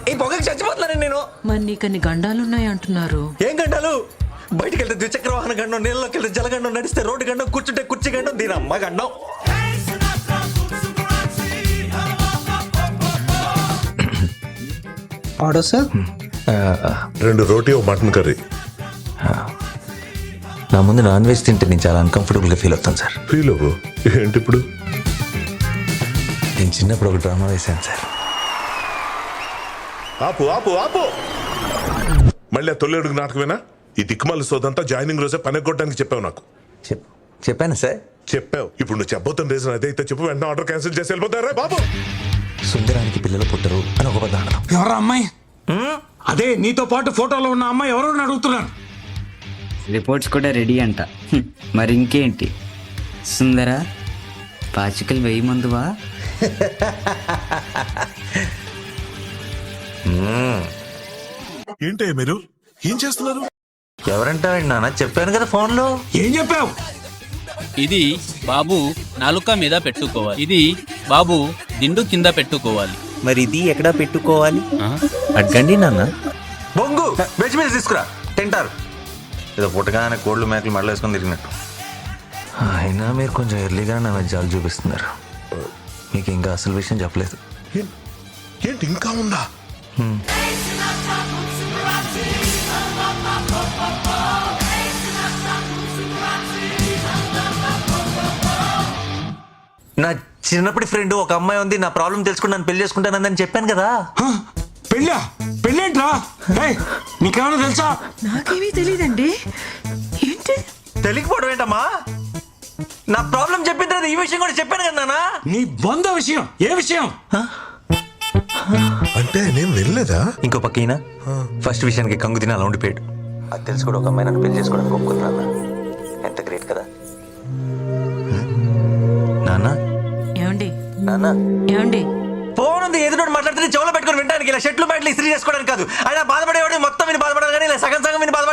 ఈ పొగకి చచ్చిపోతున్నాను నేను. మరి నీకన్ని గండాలున్నాయి అంటున్నారు. ఏం గండాలు? బయటికి వెళ్తే ద్విచక్ర వాహన గండం, నీళ్ళలోకి వెళ్తే జలగండం, నడిస్తే రోడ్డు గండం, కూర్చుంటే కుర్చీ గండం, దీని అమ్మ గండం. Order sir. 2 రోటీ ఓ మటన్ కర్రీ. నా ముందు నాన్ వెజ్ తింటే నేను చాలా అన్కంఫర్టబుల్గా ఫీల్ అవుతాను సార్. ఫీల్ అవ్వు. ఏంటి ఇప్పుడు? నేను చిన్నప్పుడు ఒక డ్రామా వేశాను సార్. ఆపు ఆపు ఆపు. మళ్ళీ ఆ తొలి అడుగు నాటకమేనా? ఈ దిక్కుమాల సోదంతా జాయినింగ్ రోజే పని కొట్టడానికి చెప్పావు నాకు. చెప్పాను సార్. చెప్పావు. ఇప్పుడు నువ్వు చెప్పబోతున్న రీజన్ అదే అయితే చెప్పు, వెంటనే ఆర్డర్ క్యాన్సిల్ చేసి వెళ్ళిపోతారా బాబు? సుందరానికి పిల్లలు పుట్టరు అని ఒక పదార్థం. ఎవరా అమ్మాయి? అదే నీతో పాటు ఫోటోలో ఉన్న అమ్మాయి ఎవరో అడుగుతున్నాను. రిపోర్ట్స్ కూడా రెడీ అంట. మరి ఇంకేంటి సుందర, పాచికలు వెయ్యి మందువా? ఏంటే మీరు ఏం చేస్తున్నారు? ఎవరంటారండి నాన్న? చెప్పాను కదా ఫోన్లో. ఏం చెప్పావు? ఇది బాబు నాలుక మీద పెట్టుకోవాలి, ఇది బాబు దిండు కింద పెట్టుకోవాలి. మరి ఇది ఎక్కడ పెట్టుకోవాలి? అడగండి నాన్న. బొంగు వెజ్ మీద తీసుకురా, తింటారు. ఏదో పుట్టగానే కోళ్ళు మేకలు మడలు వేసుకొని తిరిగినట్టు. అయినా మీరు కొంచెం ఎర్లీగా నా జాలు చూపిస్తున్నారు. మీకు ఇంకా అసలు విషయం చెప్పలేదు. ఏంటి ఇంకా ఉందా? నా చిన్నప్పటి ఫ్రెండ్ ఒక అమ్మాయి ఉంది, నా ప్రాబ్లం తెలుసుకుని నన్ను పెళ్లి చేసుకుంటానని చెప్పాను కదా. పెళ్ళా? పెళ్ళేంట్రా? నీకేమైనా తెలుసా? నాకేమీ తెలియదండి. ఏంటి తెలియకపోవడం ఏంటమ్మా? నా ప్రాబ్లం చెప్పిన తర్వాత ఈ విషయం కూడా చెప్పాను కదా నాన్న. నీ బంధ విషయం. ఏ విషయం? అంటే నేను వెళ్ళలేదా? ఇంకో పక్క ఈయన ఫస్ట్ విషయానికి కంగు తిని అలా ఉండిపోయాడు. అది తెలుసు కూడా ఒక అమ్మాయి నన్ను పెళ్లి చేసుకోవడానికి ఒప్పుకున్నాను. ఎంత గ్రేట్ కదా నాన్న. ఏమండి నాన్న ఏమండి ఫోన్ ఉంది, ఎదురు మాట్లాడితే చెవులో పెట్టుకుని వినడానికి. ఇలా షర్ట్లు బ్యాట్లు ఇస్త్రీ చేసుకోవడానికి కాదు. ఆయన బాధపడేవాడు మొత్తం విని బాధపడాలి, కానీ ఇలా సగం సగం విని బాధపడాలి.